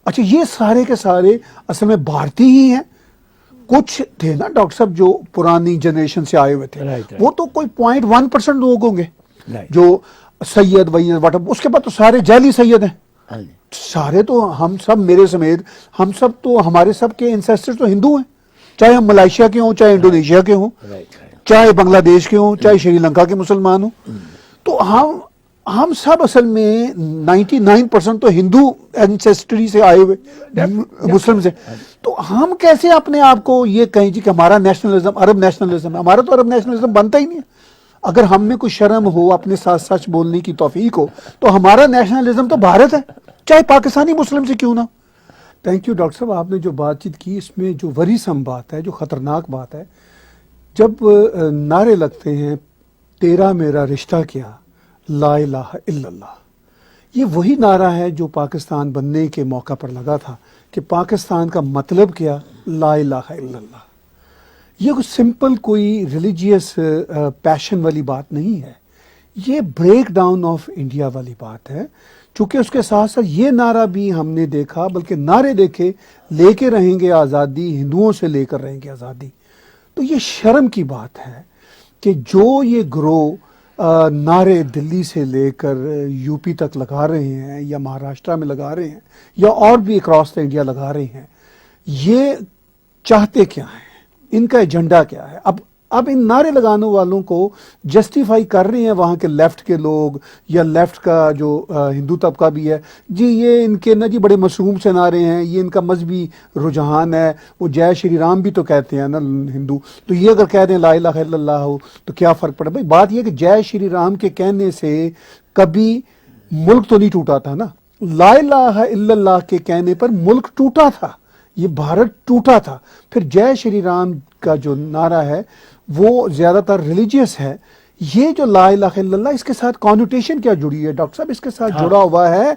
اچھا یہ سارے کے سارے اصل میں بھارتی ہی ہیں؟ کچھ تھے نا ڈاکٹر صاحب جو پرانی جنریشن سے آئے ہوئے تھے، وہ تو کوئی 0.1% لوگ ہوں گے جو سید وید واٹر، اس کے بعد تو سارے جعلی سید ہیں سارے، تو ہم سب میرے سمیت ہم سب تو ہمارے سب کے انسیسٹر تو ہندو ہیں، چاہے ہم ملائیشیا کے ہوں، چاہے انڈونیشیا کے ہوں، چاہے بنگلہ دیش کے ہوں، چاہے شری لنکا کے مسلمان ہوں، تو ہم سب اصل میں 99% تو ہندو اینسیسٹری سے آئے ہوئے مسلم سے، تو ہم کیسے اپنے آپ کو یہ کہیں جی کہ ہمارا نیشنلزم عرب نیشنلزم ہے؟ ہمارا تو عرب نیشنلزم بنتا ہی نہیں ہے۔ اگر ہم میں کوئی شرم ہو، اپنے ساتھ سچ بولنے کی توفیق ہو، تو ہمارا نیشنلزم تو بھارت ہے، چاہے پاکستانی مسلم سے کیوں نہ۔ تھینک یو ڈاکٹر صاحب، آپ نے جو بات چیت کی اس میں جو ورثم بات ہے، جو خطرناک بات ہے، جب نعرے لگتے ہیں تیرا میرا رشتہ کیا، لا الہ الا اللہ، یہ وہی نعرہ ہے جو پاکستان بننے کے موقع پر لگا تھا کہ پاکستان کا مطلب کیا، لا الہ الا اللہ۔ یہ کوئی سمپل کوئی ریلیجیس پیشن والی بات نہیں ہے، یہ بریک ڈاؤن آف انڈیا والی بات ہے، چونکہ اس کے ساتھ ساتھ یہ نعرہ بھی ہم نے دیکھا، بلکہ نعرے دیکھے لے کے رہیں گے آزادی، ہندوؤں سے لے کر رہیں گے آزادی۔ تو یہ شرم کی بات ہے کہ جو یہ گروہ نعرے دلی سے لے کر یو پی تک لگا رہے ہیں، یا مہاراشٹرا میں لگا رہے ہیں، یا اور بھی اکراس دا انڈیا لگا رہے ہیں، یہ چاہتے کیا ہیں؟ ان کا ایجنڈا کیا ہے؟ اب ان نعرے لگانے والوں کو جسٹیفائی کر رہے ہیں وہاں کے لیفٹ کے لوگ، یا لیفٹ کا جو ہندو طبقہ بھی ہے، جی یہ ان کے نا جی بڑے معصوم سے نعرے ہیں، یہ ان کا مذہبی رجحان ہے، وہ جے شری رام بھی تو کہتے ہیں نا ہندو، تو یہ اگر کہہ دیں لا الہ الا اللہ ہو تو کیا فرق پڑا؟ بھائی بات یہ کہ جے شری رام کے کہنے سے کبھی ملک تو نہیں ٹوٹا تھا نا، لا الہ الا اللہ کے کہنے پر ملک ٹوٹا تھا، یہ بھارت ٹوٹا تھا۔ پھر جے شری رام کا جو نعرہ ہے وہ زیادہ تر ریلیجیس ہے، یہ جو لا الہ الا اللہ اس کے ساتھ کانوٹیشن کیا جڑی ہے ڈاکٹر صاحب؟ اس کے ساتھ جڑا ہوا ہے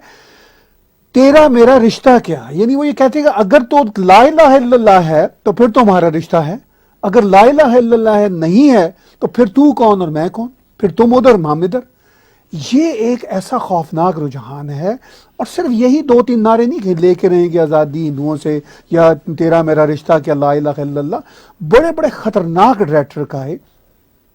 تیرا میرا رشتہ کیا، یعنی وہ یہ کہتے ہیں کہ اگر تو لا الہ الا اللہ ہے تو پھر تو ہمارا رشتہ ہے، اگر لا الہ الا اللہ ہے نہیں ہے تو پھر تو کون اور میں کون، پھر تم ادھر ہم ادھر۔ یہ ایک ایسا خوفناک رجحان ہے، اور صرف یہی 2-3 نعرے نہیں کہ لے کے رہیں گے آزادی ہندوؤں سے، یا تیرا میرا رشتہ کیا، لا الہ الا اللہ، بڑے بڑے خطرناک ریٹرک آئے۔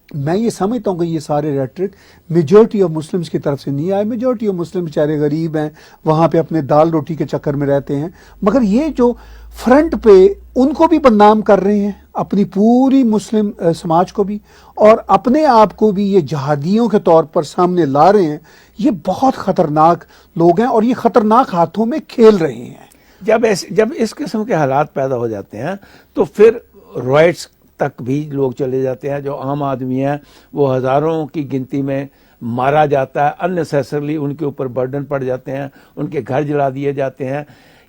میں یہ سمجھتا ہوں کہ یہ سارے ریٹرک میجورٹی آف مسلمز کی طرف سے نہیں آئے، میجورٹی آف مسلم بیچارے غریب ہیں، وہاں پہ اپنے دال روٹی کے چکر میں رہتے ہیں، مگر یہ جو فرنٹ پہ ان کو بھی بدنام کر رہے ہیں، اپنی پوری مسلم سماج کو بھی، اور اپنے آپ کو بھی یہ جہادیوں کے طور پر سامنے لا رہے ہیں، یہ بہت خطرناک لوگ ہیں، اور یہ خطرناک ہاتھوں میں کھیل رہے ہیں۔ جب اس قسم کے حالات پیدا ہو جاتے ہیں تو پھر رائٹس تک بھی لوگ چلے جاتے ہیں، جو عام آدمی ہیں وہ ہزاروں کی گنتی میں مارا جاتا ہے، اننیسیسرلی ان کے اوپر برڈن پڑ جاتے ہیں، ان کے گھر جلا دیے جاتے ہیں۔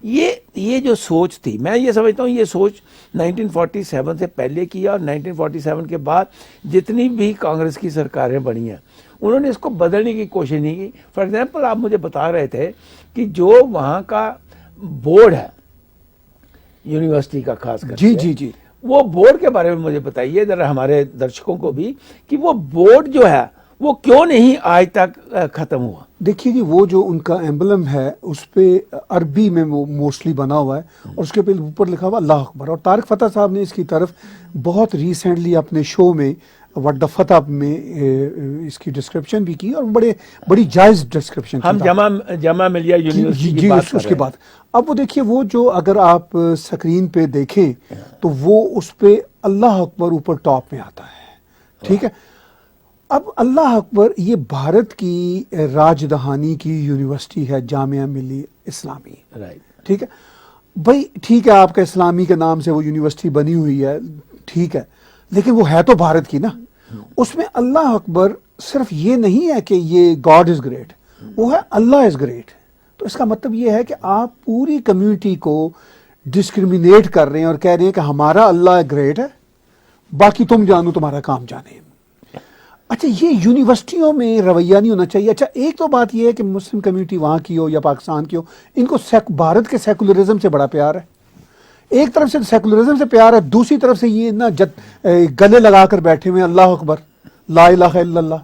یہ جو سوچ تھی، میں یہ سمجھتا ہوں یہ سوچ 1947 سے پہلے کی، اور 1947 کے بعد جتنی بھی کانگریس کی سرکاریں بنی ہیں انہوں نے اس کو بدلنے کی کوشش نہیں کی۔ فار ایگزامپل آپ مجھے بتا رہے تھے کہ جو وہاں کا بورڈ ہے یونیورسٹی کا، خاص کر جی وہ بورڈ کے بارے میں مجھے بتائیے ذرا، ہمارے درشکوں کو بھی، کہ وہ بورڈ جو ہے وہ کیوں نہیں آج تک ختم ہوا؟ دیکھیے جی، وہ جو ان کا ایمبلم ہے اس پہ عربی میں وہ موسٹلی بنا ہوا ہے، اور اس کے پہ اوپر لکھا ہوا اللہ اکبر، اور طارق فتح صاحب نے اس کی طرف بہت ریسنٹلی اپنے شو میں وٹ دا فتح میں اس کی ڈسکرپشن بھی کی، اور بڑی جائز ڈسکرپشن کی۔ ہم جامعہ ملیہ یونیورسٹی کی بات کر اس کے بعد اب وہ دیکھیے، وہ جو اگر آپ سکرین پہ دیکھیں تو وہ اس پہ اللہ اکبر اوپر ٹاپ میں آتا ہے، ٹھیک ہے۔ اب اللہ اکبر یہ بھارت کی راج دہانی کی یونیورسٹی ہے، جامعہ ملی اسلامی، ٹھیک ہے بھائی، ٹھیک ہے آپ کا اسلامی کے نام سے وہ یونیورسٹی بنی ہوئی ہے، ٹھیک ہے، لیکن وہ ہے تو بھارت کی نا۔ اس میں اللہ اکبر صرف یہ نہیں ہے کہ یہ گاڈ از گریٹ، وہ ہے اللہ از گریٹ۔ تو اس کا مطلب یہ ہے کہ آپ پوری کمیونٹی کو ڈسکریمنیٹ کر رہے ہیں اور کہہ رہے ہیں کہ ہمارا اللہ گریٹ ہے، باقی تم جانو تمہارا کام جانے۔ اچھا، یہ یونیورسٹیوں میں رویہ نہیں ہونا چاہیے۔ اچھا، ایک تو بات یہ ہے کہ مسلم کمیونٹی وہاں کی ہو یا پاکستان کی ہو، ان کو بھارت کے سیکولرزم سے بڑا پیار ہے۔ ایک طرف سے سیکولرزم سے پیار ہے، دوسری طرف سے یہ نا گلے لگا کر بیٹھے ہوئے اللہ اکبر، لا الہ الا اللہ۔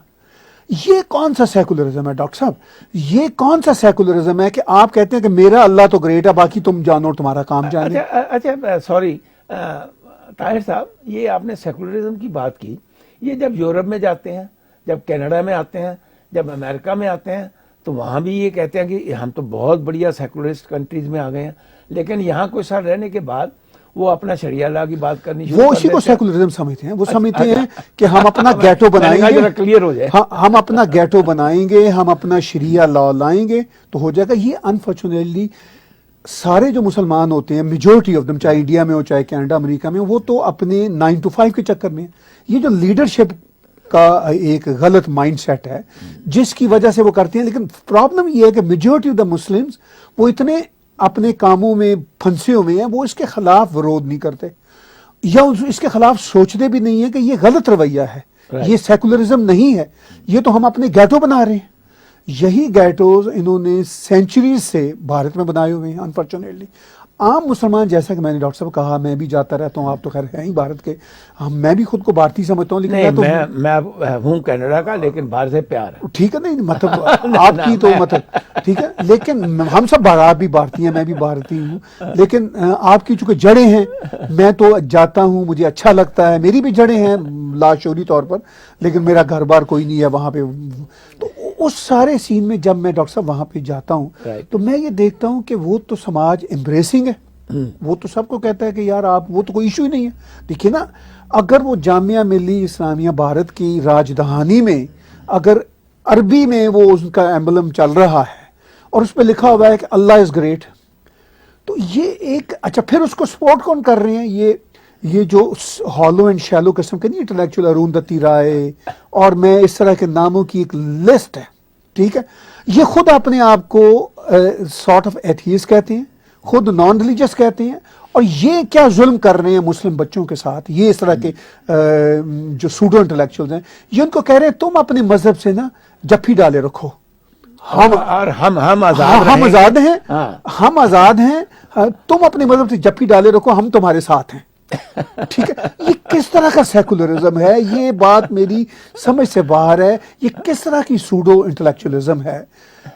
یہ کون سا سیکولرزم ہے ڈاکٹر صاحب؟ یہ کون سا سیکولرزم ہے کہ آپ کہتے ہیں کہ میرا اللہ تو گریٹ ہے، باقی تم جانو اور تمہارا کام جانے؟ اچھا سوری طاہر صاحب، یہ آپ نے سیکولرزم کی بات کی، یہ جب یورپ میں جاتے ہیں، جب کینیڈا میں آتے ہیں، جب امریکہ میں آتے ہیں، تو وہاں بھی یہ کہتے ہیں کہ ہم تو بہت بڑھیا سیکولرسٹ کنٹریز میں آ گئے ہیں، لیکن یہاں کچھ سال رہنے کے بعد وہ اپنا شریعہ لاء کی بات کرنی شروع وہ کر اسی کو دیتے ہیں۔ سیکولرزم سمجھتے ہیں، وہ سمجھتے ہیں کہ ہم اپنا گیٹو بنائیں میں نے کہا گے، ذرا کلیئر ہو جائے۔ ہم اپنا گیٹو بنائیں گے، ہم اپنا شریعہ لا لائیں گے تو ہو جائے گا۔ یہ انفارچونیٹلی سارے جو مسلمان ہوتے ہیں، میجورٹی آف دم، چاہے انڈیا میں ہو چاہے کینیڈا امریکہ میں، وہ تو اپنے 9 to 5 کے چکر میں ہیں۔ یہ جو لیڈرشپ کا ایک غلط مائنڈ سیٹ ہے جس کی وجہ سے وہ کرتے ہیں، لیکن پرابلم یہ ہے کہ میجورٹی آف دا مسلمز وہ اتنے اپنے کاموں میں پھنسے ہوئے ہیں، وہ اس کے خلاف ورود نہیں کرتے یا اس کے خلاف سوچتے بھی نہیں ہیں کہ یہ غلط رویہ ہے، یہ سیکولرزم نہیں ہے، یہ تو ہم اپنے گیٹو بنا رہے ہیں۔ یہی گیٹوز انہوں نے سینچریز سے بھارت میں بنائے ہوئے ہیں۔ انفارچونیٹلی عام مسلمان، جیسا کہ میں نے ڈاکٹر صاحب کہا، میں بھی جاتا رہتا ہوں، آپ تو خیر ہیں ہی بھارت کے، میں بھی خود کو بھارتی سمجھتا ہوں، لیکن نہیں، تو میں ہوں کینیڈا کا، لیکن باہر سے پیار ہے۔ ٹھیک ہے، نہیں مطلب آپ کی تو مطلب ٹھیک ہے، لیکن ہم سب آپ بھی بھارتی ہیں، میں بھی بھارتی ہوں، لیکن آپ کی چونکہ جڑیں ہیں، میں تو جاتا ہوں، مجھے اچھا لگتا ہے، میری بھی جڑیں ہیں لاشعوری طور پر، لیکن میرا گھر بار کوئی نہیں ہے وہاں پہ۔ تو اس سارے سین میں جب میں ڈاکٹر صاحب وہاں پہ جاتا ہوں تو میں یہ دیکھتا ہوں کہ وہ تو سماج امبریسنگ ہے، وہ تو سب کو کہتا ہے کہ یار آپ، وہ تو کوئی ایشو ہی نہیں ہے۔ دیکھیے نا، اگر وہ جامعہ ملی اسلامیہ بھارت کی راجدھانی میں اگر عربی میں وہ اس کا ایمبلم چل رہا ہے اور اس پہ لکھا ہوا ہے کہ اللہ از گریٹ، تو یہ ایک اچھا، پھر اس کو سپورٹ کون کر رہے ہیں؟ یہ جو ہالو اینڈ شیلو قسم کے نہیں، انٹلیکچوئل اروندھتی رائے اور میں اس طرح کے ناموں کی ایک لسٹ ہے، ٹھیک ہے، یہ خود اپنے آپ کو سارٹ آف ایتھیسٹ کہتے ہیں، خود نان ریلیجس کہتے ہیں، اور یہ کیا ظلم کر رہے ہیں مسلم بچوں کے ساتھ، یہ اس طرح کے جو سوڈو انٹلیکچوئلز ہیں، یہ ان کو کہہ رہے ہیں تم اپنے مذہب سے نا جپھی ڈالے رکھو، ہم آزاد ہیں، ہم آزاد ہیں، تم اپنے مذہب سے جپھی ڈالے رکھو، ہم تمہارے ساتھ ہیں۔ ٹھیک ہے، یہ کس طرح کا سیکولرزم ہے؟ یہ بات میری سمجھ سے باہر ہے، یہ کس طرح کی سوڈو انٹلیکچوئلزم ہے؟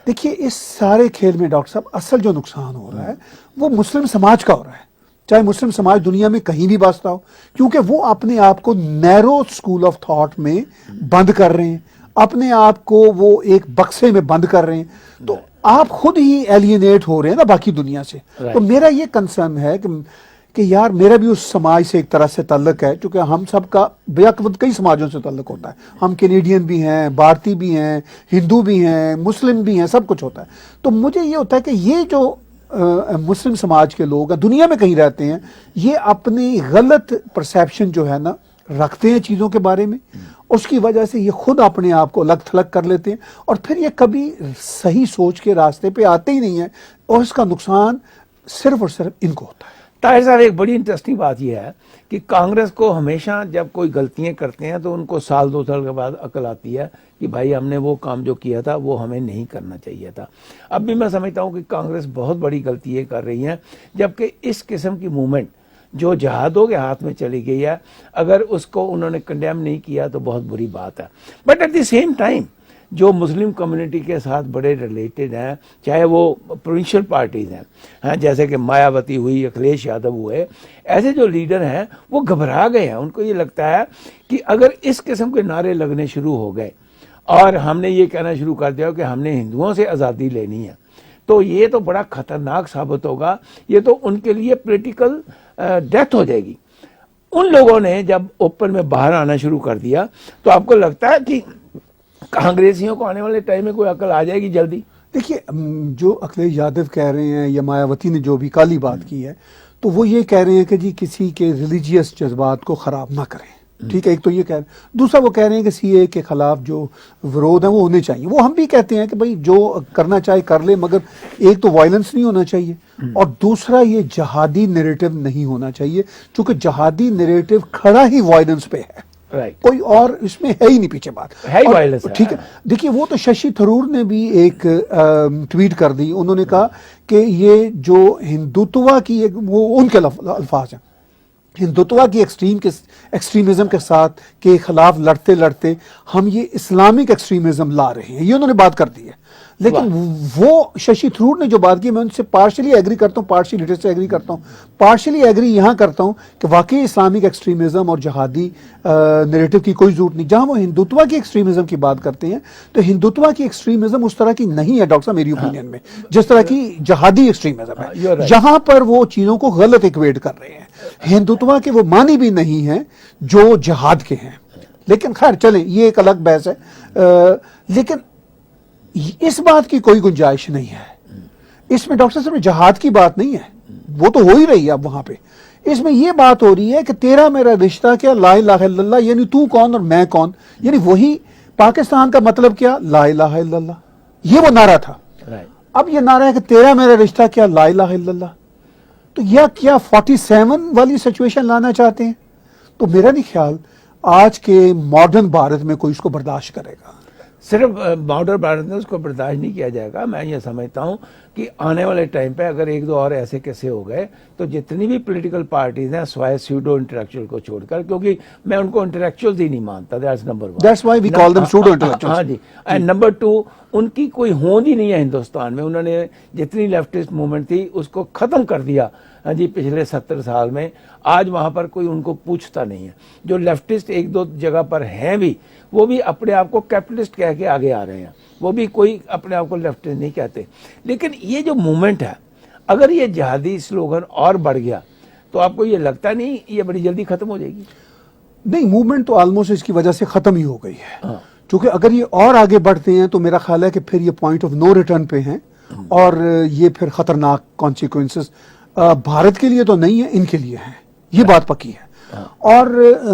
دیکھیے، اس سارے کھیل میں ڈاکٹر صاحب اصل جو نقصان ہو رہا ہے وہ مسلم سماج کا ہو رہا ہے، چاہے مسلم سماج دنیا میں کہیں بھی بستا ہو، کیونکہ وہ اپنے آپ کو نیرو اسکول آف تھاٹ میں بند کر رہے ہیں، اپنے آپ کو وہ ایک بکسے میں بند کر رہے ہیں، تو آپ خود ہی ایلینیٹ ہو رہے ہیں نا باقی دنیا سے۔ تو میرا یہ کنسرن ہے کہ یار میرا بھی اس سماج سے ایک طرح سے تعلق ہے، چونکہ ہم سب کا بیک کئی سماجوں سے تعلق ہوتا ہے، ہم کینیڈین بھی ہیں، بھارتی بھی ہیں، ہندو بھی ہیں، مسلم بھی ہیں، سب کچھ ہوتا ہے۔ تو مجھے یہ ہوتا ہے کہ یہ جو مسلم سماج کے لوگ دنیا میں کہیں رہتے ہیں، یہ اپنی غلط پرسیپشن جو ہے نا رکھتے ہیں چیزوں کے بارے میں، اس کی وجہ سے یہ خود اپنے آپ کو الگ تھلگ کر لیتے ہیں، اور پھر یہ کبھی صحیح سوچ کے راستے پہ آتے ہی نہیں ہیں، اور اس کا نقصان صرف اور صرف ان کو ہوتا ہے۔ طاہر صاحب، ایک بڑی انٹرسٹنگ بات یہ ہے کہ کانگریس کو ہمیشہ جب کوئی غلطیاں کرتے ہیں تو ان کو سال 2 سال کے بعد عقل آتی ہے کہ بھائی ہم نے وہ کام جو کیا تھا وہ ہمیں نہیں کرنا چاہیے تھا۔ اب بھی میں سمجھتا ہوں کہ کانگریس بہت بڑی غلطی یہ کر رہی ہے، جبکہ اس قسم کی موومنٹ جو جہادوں کے ہاتھ میں چلی گئی ہے، اگر اس کو انہوں نے کنڈیم نہیں کیا تو بہت بری بات ہے۔ But at the same time جو مسلم کمیونٹی کے ساتھ بڑے ریلیٹڈ ہیں، چاہے وہ پروونشل پارٹیز ہیں، جیسے کہ مایاوتی ہوئی، اکھلیش یادو ہوئے، ایسے جو لیڈر ہیں وہ گھبرا گئے ہیں۔ ان کو یہ لگتا ہے کہ اگر اس قسم کے نعرے لگنے شروع ہو گئے اور ہم نے یہ کہنا شروع کر دیا کہ ہم نے ہندوؤں سے آزادی لینی ہے، تو یہ تو بڑا خطرناک ثابت ہوگا، یہ تو ان کے لیے پولیٹیکل ڈیتھ ہو جائے گی۔ ان لوگوں نے جب اوپن میں باہر آنا شروع کر دیا تو آپ کو لگتا ہے کہ کانگریسیوں کو آنے والے ٹائم میں کوئی عقل آ جائے گی جلدی؟ دیکھیے، جو اکھلیش یادو کہہ رہے ہیں یا مایاوتی نے جو بھی کالی بات کی ہے، تو وہ یہ کہہ رہے ہیں کہ جی کسی کے ریلیجیس جذبات کو خراب نہ کریں، ٹھیک ہے، ایک تو یہ کہہ رہے ہیں۔ دوسرا وہ کہہ رہے ہیں کہ سی اے کے خلاف جو ورود ہیں وہ ہونے چاہیے، وہ ہم بھی کہتے ہیں کہ بھائی جو کرنا چاہے کر لے، مگر ایک تو وائلنس نہیں ہونا چاہیے، اور دوسرا یہ جہادی نیریٹو نہیں ہونا چاہیے، چونکہ جہادی نیریٹو کھڑا ہی وائلنس پہ ہے، کوئی اور اس میں ہے ہی نہیں پیچھے بات، ٹھیک ہے۔ دیکھیے، وہ تو ششی تھرور نے بھی ایک ٹویٹ کر دی، انہوں نے کہا کہ یہ جو ہندوتوا کی وہ ان کے الفاظ ہیں ہندوتوا کی ایکسٹریمزم کے ساتھ کے خلاف لڑتے لڑتے ہم یہ اسلامک ایکسٹریمزم لا رہے ہیں، یہ انہوں نے بات کر دی ہے. لیکن وہ ششی تھرور نے جو بات کی میں ان سے پارشلی ایگری کرتا ہوں، پارشلی سے ایگری کرتا ہوں. پارشلی ایگری یہاں کرتا ہوں کہ واقعی اسلامک ایکسٹریمزم اور جہادی نیریٹو کی کوئی ضرورت نہیں. جہاں وہ ہندوتوا کی ایکسٹریمزم کی بات کرتے ہیں تو ہندوتوا کی ایکسٹریمزم اس طرح کی نہیں ہے ڈاکٹر صاحب میری اوپینین میں، جس طرح کی جہادی ایکسٹریمزم ہے. یہاں پر وہ چیزوں کو غلط ایکویٹ کر رہے ہیں. ہندوتوا کے وہ معنی بھی نہیں ہیں جو جہاد کے ہیں. لیکن خیر چلیں یہ ایک الگ بحث ہے. لیکن اس بات کی کوئی گنجائش نہیں ہے اس میں ڈاکٹر صاحب جہاد کی بات نہیں ہے، وہ تو ہو ہی رہی ہے اب وہاں پہ. اس میں یہ بات ہو رہی ہے کہ تیرا میرا رشتہ کیا، لا الہ الا اللہ، یعنی تو کون اور میں کون، یعنی وہی پاکستان کا مطلب کیا، لا الہ الا اللہ، یہ وہ نعرہ تھا. اب یہ نعرہ ہے کہ تیرا میرا رشتہ کیا، لا الہ الا اللہ. تو یہ کیا 47 والی سچویشن لانا چاہتے ہیں؟ تو میرا نہیں خیال آج کے ماڈرن بھارت میں کوئی اس کو برداشت کرے گا. صرف ماڈرن بھارت میں اس کو برداشت نہیں کیا جائے گا. میں یہ سمجھتا ہوں کہ آنے والے ٹائم پہ اگر ایک دو اور ایسے کیسے ہو گئے تو جتنی بھی پولیٹیکل پارٹیز ہیں سوائے سیوڈو انٹلیکچوئل کو چھوڑ کر، کیونکہ میں ان کو انٹلیکچوئلز ہی نہیں مانتا، that's number 1. That's why we call them pseudo intellectuals. ہاں جی. اینڈ نمبر 2 ان کی کوئی ہوند ہی نہیں ہے ہندوستان میں. انہوں نے جتنی لیفٹسٹ موومنٹ تھی اس کو ختم کر دیا ہاں جی پچھلے 70 سال میں. آج وہاں پر کوئی ان کو پوچھتا نہیں ہے. جو لیفٹسٹ ایک دو جگہ پر ہیں بھی وہ بھی اپنے آپ کو کیپٹلسٹ کہہ کے آگے آ رہے ہیں، وہ بھی کوئی اپنے آپ کو لیفٹسٹ نہیں کہتے. لیکن یہ جو موومنٹ ہے اگر یہ جہادی سلوگن اور بڑھ گیا تو آپ کو یہ لگتا نہیں یہ بڑی جلدی ختم ہو جائے گی؟ نہیں، موومنٹ تو آلموسٹ اس کی وجہ سے ختم ہی ہو گئی ہے. چونکہ اگر یہ اور آگے بڑھتے ہیں تو میرا خیال ہے کہ پھر یہ پوائنٹ آف نو ریٹرن پہ ہیں اور یہ پھر خطرناک کانسیکوینسز بھارت کے لیے تو نہیں ہے، ان کے لیے ہیں، یہ بات پکی ہے. اور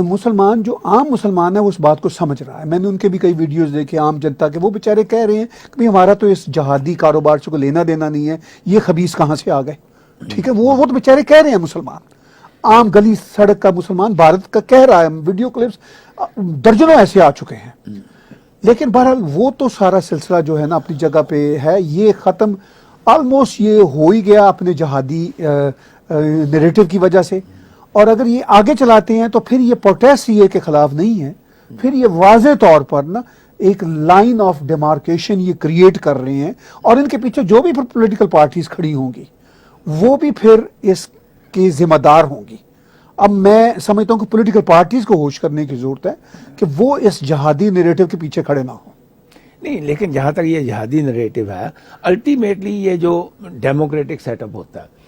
مسلمان جو عام مسلمان ہے وہ اس بات کو سمجھ رہا ہے. میں نے ان کے بھی کئی ویڈیوز دیکھے عام جنتا کے، وہ بیچارے کہہ رہے ہیں کہ بھئی ہمارا تو اس جہادی کاروبار سے کوئی لینا دینا نہیں ہے، یہ خبیث کہاں سے آ گئے. ٹھیک ہے، وہ تو بیچارے کہہ رہے ہیں. مسلمان عام گلی سڑک کا مسلمان بھارت کا کہہ رہا ہے. ویڈیو کلپس درجنوں ایسے آ چکے ہیں. لیکن بہرحال وہ تو سارا سلسلہ جو ہے نا اپنی جگہ پہ ہے، یہ ختم آلموسٹ یہ ہو ہی گیا اپنے جہادی نیریٹو کی وجہ سے. اور اگر یہ آگے چلاتے ہیں تو پھر یہ پروٹیسٹ یہ کے خلاف نہیں ہے، پھر یہ واضح طور پر نا ایک لائن آف ڈیمارکیشن یہ کریٹ کر رہے ہیں. اور ان کے پیچھے جو بھی پولیٹیکل پارٹیز کھڑی ہوں گی وہ بھی پھر اس کی ذمہ دار ہوں گی. اب میں سمجھتا ہوں کہ پولیٹیکل پارٹیز کو ہوش کرنے کی ضرورت ہے کہ وہ اس جہادی نیریٹو کے پیچھے کھڑے نہ ہوں. نہیں، لیکن جہاں تک یہ جہادی نریٹو ہے الٹیمیٹلی یہ جو ڈیموکریٹک سیٹ اپ ہوتا ہے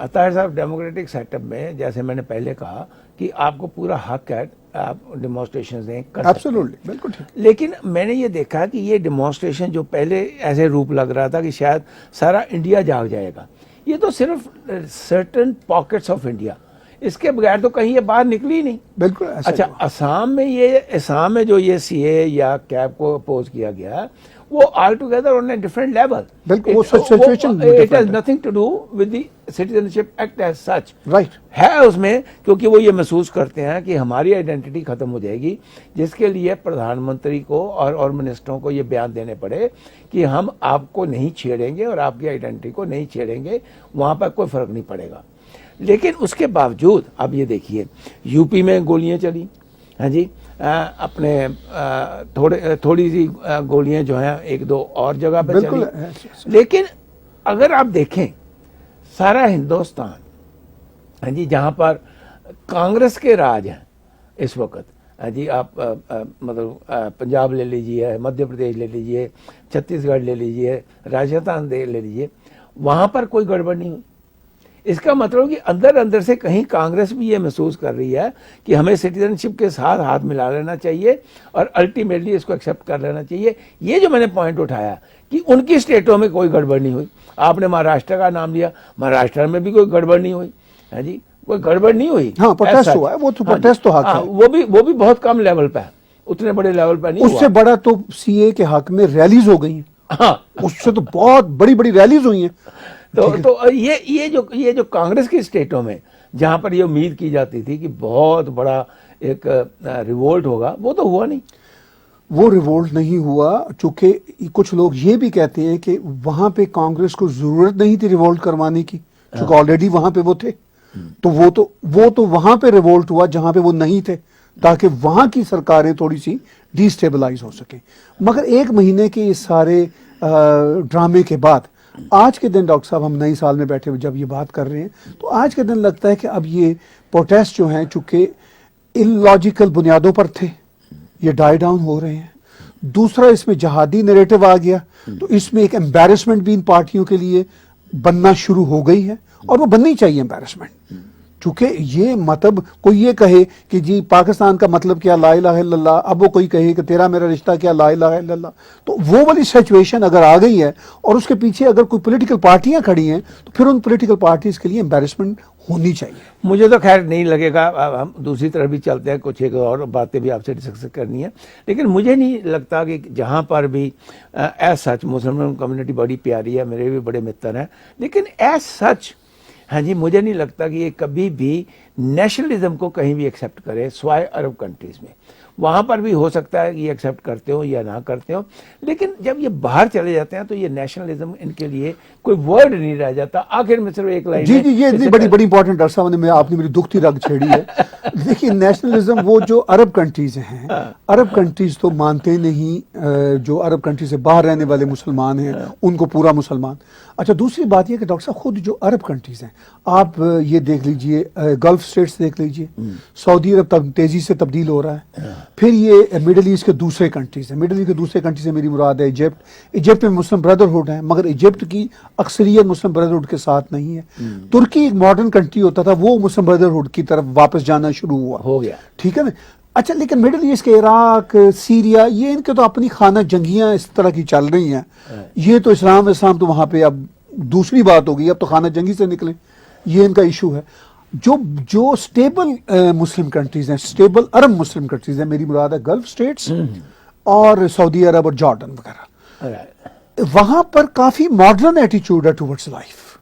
طاہر صاحب، ڈیموکریٹک سیٹ اپ میں جیسے میں نے پہلے کہا کہ آپ کو پورا حق ہے آپ ڈیمانسٹریشن دیں کر سکتے ہیں. بالکل ٹھیک. لیکن میں نے یہ دیکھا کہ یہ ڈیمانسٹریشن جو پہلے ایسے روپ لگ رہا تھا کہ شاید سارا انڈیا جاگ جائے گا، یہ تو صرف سرٹن پاکٹس آف انڈیا، اس کے بغیر تو کہیں یہ باہر نکلی ہی نہیں. بالکل. اچھا، آسام میں جو یہ سی اے یا کیب کو اپوز کیا گیا وہ all together on a different level. بالکل، وہ situation it has nothing to do with the citizenship act as such. Right ہے اس میں، کیونکہ وہ یہ محسوس کرتے ہیں کہ ہماری آئیڈینٹی ختم ہو جائے گی، جس کے لیے پردھان منتری کو اور منسٹروں کو یہ بیان دینے پڑے کہ ہم آپ کو نہیں چھیڑیں گے اور آپ کی آئیڈینٹی کو نہیں چھیڑیں گے، وہاں پر کوئی فرق نہیں پڑے گا. لیکن اس کے باوجود اب یہ دیکھیے یو پی میں گولیاں چلی، ہاں جی، اپنے تھوڑی سی گولیاں جو ہیں ایک دو اور جگہ پہ چلی. لیکن اگر آپ دیکھیں سارا ہندوستان ہاں جی جہاں پر کانگریس کے راج ہیں اس وقت، ہاں جی آپ مطلب پنجاب لے لیجیے، مدھیہ پردیش لے لیجیے، چھتیس گڑھ لے لیجیے، راجستھان لے لیجیے، وہاں پر کوئی گڑبڑ نہیں ہوئی. اس کا مطلب کہ اندر سے کہیں کانگریس بھی یہ محسوس کر رہی ہے کہ ہمیں سٹیزن شپ کے ساتھ ہاتھ ملا لینا چاہیے اور الٹیمیٹلی اس کو ایکسیپٹ کر لینا چاہیے. یہ جو میں نے پوائنٹ اٹھایا کہ ان کی اسٹیٹوں میں کوئی گڑبڑ نہیں ہوئی. آپ نے مہاراشٹر کا نام لیا، مہاراشٹر میں بھی کوئی گڑبڑ نہیں ہوئی، ہاں جی کوئی گڑبڑ نہیں ہوئی. ہاں پروٹیسٹ ہوا ہے، وہ تو پروٹیسٹ تو حق ہے، وہ بھی بہت کم لیول پہ ہے، اتنے بڑے لیول پہ نہیں. اس سے بڑا تو سی اے کے حق میں ریلیز ہو گئی ہیں. ہاں، اس سے تو بہت بڑی بڑی ریلیز ہوئی ہیں. تو یہ جو کانگریس کی اسٹیٹوں میں جہاں پر یہ امید کی جاتی تھی کہ بہت بڑا ایک ریوولٹ ہوگا، وہ تو ہوا نہیں. وہ ریوولٹ نہیں ہوا، چونکہ کچھ لوگ یہ بھی کہتے ہیں کہ وہاں پہ کانگریس کو ضرورت نہیں تھی ریوولٹ کروانے کی، چونکہ آلریڈی وہاں پہ وہ تھے. تو وہ تو وہاں پہ ریوولٹ ہوا جہاں پہ وہ نہیں تھے، تاکہ وہاں کی سرکاریں تھوڑی سی ڈی اسٹیبلائز ہو سکیں. مگر 1 مہینے کے اس سارے ڈرامے کے بعد آج کے دن ڈاکٹر صاحب ہم نئی سال میں بیٹھے ہوئے جب یہ بات کر رہے ہیں تو آج کے دن لگتا ہے کہ اب یہ پروٹیسٹ جو ہیں چونکہ اللاجیکل بنیادوں پر تھے، یہ ڈائی ڈاؤن ہو رہے ہیں. دوسرا اس میں جہادی نیریٹو آ گیا تو اس میں ایک امبیرسمنٹ بھی ان پارٹیوں کے لیے بننا شروع ہو گئی ہے، اور وہ بننی چاہیے امبیرسمنٹ. چونکہ یہ مطلب کوئی یہ کہے کہ جی پاکستان کا مطلب کیا لا الہ الا اللہ، اب وہ کوئی کہے کہ تیرا میرا رشتہ کیا لا الہ الا اللہ، تو وہ والی سچویشن اگر آ گئی ہے اور اس کے پیچھے اگر کوئی پولیٹیکل پارٹیاں کھڑی ہیں تو پھر ان پولیٹیکل پارٹیز کے لیے امبیرسمنٹ ہونی چاہیے. مجھے تو خیر نہیں لگے گا. ہم دوسری طرف بھی چلتے ہیں، کچھ ایک اور باتیں بھی آپ سے ڈسکس کرنی ہے، لیکن مجھے نہیں لگتا کہ جہاں پر بھی ایز سچ مسلم کمیونٹی بڑی پیاری ہے، میرے بھی بڑے متر ہیں، لیکن ایز سچ ہاں جی مجھے نہیں لگتا کہ یہ کبھی بھی نیشنلزم کو کہیں بھی ایکسیپٹ کرے سوائے عرب کنٹریز میں. وہاں پر بھی ہو سکتا ہے کہ یہ ایکسیپٹ کرتے ہو یا نہ کرتے ہو، لیکن جب یہ باہر چلے جاتے ہیں تو یہ نیشنلزم ان کے لیے کوئی ورڈ نہیں رہ جاتا. آخر میں صرف ایک لائن جی یہ اتنی بڑی امپورٹنٹ ڈاکٹر صاحب آپ نے میری دکھتی رگ چھیڑی ہے. دیکھیے نیشنلزم وہ جو عرب کنٹریز ہیں، عرب کنٹریز تو مانتے نہیں، جو عرب کنٹری سے باہر رہنے والے مسلمان ہیں ان کو پورا مسلمان. اچھا دوسری بات یہ کہ ڈاکٹر صاحب خود جو عرب کنٹریز ہیں آپ یہ دیکھ لیجئے، گلف اسٹیٹس دیکھ لیجئے، سعودی عرب تیزی سے تبدیل ہو رہا ہے. پھر یہ مڈل ایسٹ کے دوسرے کنٹریز ہیں، مڈل ایسٹ کے دوسرے کنٹری سے میری مراد ہے ایجپٹ میں مسلم بردرہڈ ہے، مگر ایجپٹ کی اکثریت مسلم بردرہڈ کے ساتھ نہیں ہے. ترکی ایک ماڈرن کنٹری ہوتا تھا، وہ مسلم بردرہڈ کی طرف واپس جانا شروع ہو گیا، ٹھیک ہے نا. اچھا لیکن مڈل ایسٹ کے عراق، سیریا، یہ ان کے تو اپنی خانہ جنگیاں اس طرح کی چل رہی ہیں. یہ تو اسلام تو وہاں پہ اب دوسری بات ہوگی، اب تو خانہ جنگی سے نکلیں، یہ ان کا ایشو ہے. جو سٹیبل مسلم کنٹریز ہیں، سٹیبل عرب مسلم کنٹریز ہیں، میری مراد ہے گلف سٹیٹس اور سعودی عرب اور جارڈن وغیرہ، وہاں پر کافی ماڈرن ایٹیچیوڈ ہے ٹورڈز لائف.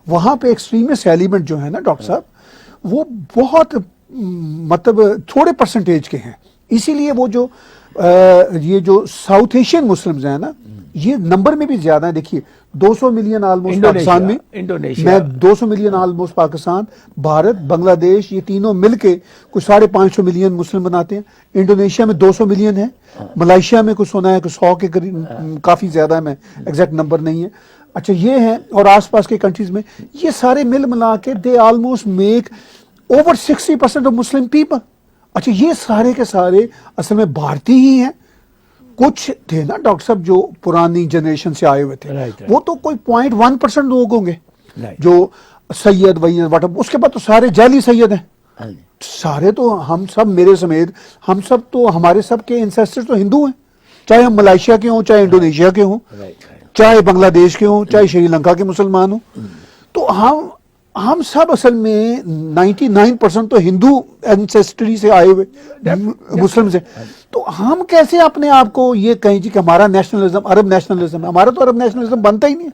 وہاں پہ ایکسٹریمسٹ ایلیمنٹ جو ہے نا ڈاکٹر صاحب وہ بہت مطلب تھوڑے پرسنٹیج کے ہیں. اسی لیے وہ جو یہ جو ساؤتھ ایشین مسلمز ہیں نا یہ نمبر میں بھی زیادہ ہیں. دیکھیے 200 ملین آلموسٹ پاکستان میں، میں 200 ملین آلموسٹ پاکستان، بھارت، بنگلہ دیش، یہ تینوں مل کے کچھ 550 ملین مسلم بناتے ہیں. انڈونیشیا میں 200 ملین ہے، ملائیشیا میں کچھ سنا ہے کہ 100 کے قریب، کافی زیادہ ہے، میں ایگزیکٹ نمبر نہیں ہے. اچھا یہ ہیں، اور آس پاس کے کنٹریز میں یہ سارے مل ملا کے they almost make over 60% of Muslim people. اچھا یہ سارے کے سارے اصل میں بھارتی ہی ہیں. کچھ تھے نا ڈاکٹر صاحب جو پرانی جنریشن سے آئے ہوئے تھے، وہ تو کوئی 0.1% لوگ ہوں گے جو سید وید واٹر، اس کے بعد تو سارے جعلی سید ہیں. سارے تو ہم سب میرے سمیت ہم سب تو ہمارے سب کے انسیسٹر تو ہندو ہیں، چاہے ہم ملائیشیا کے ہوں، چاہے انڈونیشیا کے ہوں، چاہے بنگلہ دیش کے ہوں، چاہے شری لنکا کے مسلمان ہوں. تو ہم سب اصل میں 99% تو ہندو اینسیسٹری سے آئے ہوئے مسلم سے. تو ہم کیسے اپنے آپ کو یہ کہیں جی کہ ہمارا نیشنلزم عرب نیشنلزم ہے؟ ہمارا تو عرب نیشنلزم بنتا ہی نہیں.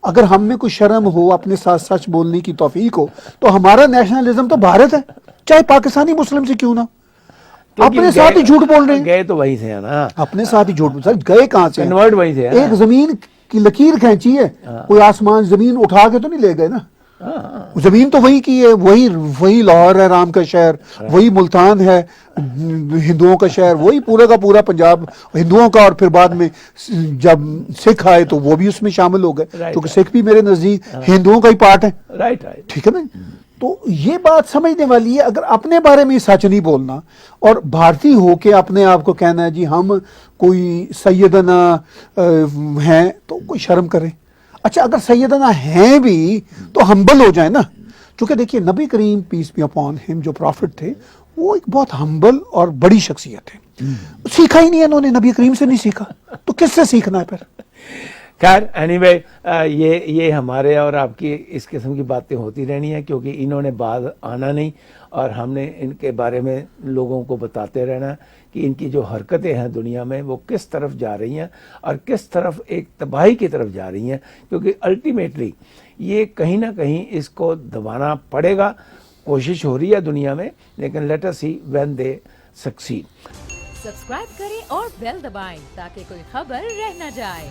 اگر ہم میں کوئی شرم ہو، اپنے ساتھ سچ بولنے کی توفیق ہو، تو ہمارا نیشنلزم تو بھارت ہے، چاہے پاکستانی مسلم سے کیوں نہ. اپنے ساتھ ہی جھوٹ بول رہے ہیں، گئے تو وہیں سے ہیں نا، اپنے ساتھ ہی جھوٹ بول رہے ہیں. گئے کہاں سے؟ کنورٹ وہیں سے. ایک زمین کی لکیر کھینچی ہے، کوئی آسمان زمین اٹھا کے تو نہیں لے گئے نا. زمین تو وہی کی ہے، وہی لاہور ہے رام کا شہر، وہی ملتان ہے ہندوؤں کا شہر، وہی پورا کا پورا پنجاب ہندوؤں کا. اور پھر بعد میں جب سکھ آئے تو وہ بھی اس میں شامل ہو گئے، کیونکہ سکھ بھی میرے نزدیک ہندوؤں کا ہی پارٹ ہے. ٹھیک ہے نا. تو یہ بات سمجھنے والی ہے. اگر اپنے بارے میں سچ نہیں بولنا اور بھارتی ہو کے اپنے آپ کو کہنا ہے جی ہم کوئی سیدنا ہیں، تو کوئی شرم کرے. اچھا اگر سیدنا ہیں بھی تو ہمبل ہو جائیں نا. چونکہ دیکھیے نبی کریم پیس بی اپون ہم جو پروفٹ تھے وہ ایک بہت ہمبل اور بڑی شخصیت ہے. سیکھا ہی نہیں ہے انہوں نے، نبی کریم سے نہیں سیکھا، تو کس سے سیکھنا ہے پھر؟ خیر اینی وے یہ ہمارے اور آپ کی اس قسم کی باتیں ہوتی رہنی ہیں، کیونکہ انہوں نے بعد آنا نہیں اور ہم نے ان کے بارے میں لوگوں کو بتاتے رہنا کہ ان کی جو حرکتیں ہیں دنیا میں وہ کس طرف جا رہی ہیں اور کس طرف ایک تباہی کی طرف جا رہی ہیں. کیونکہ الٹیمیٹلی یہ کہیں نہ کہیں اس کو دبانا پڑے گا. کوشش ہو رہی ہے دنیا میں، لیکن let us see when they succeed. Subscribe کریں اور بیل دبائیں تاکہ کوئی خبر رہ نہ جائے.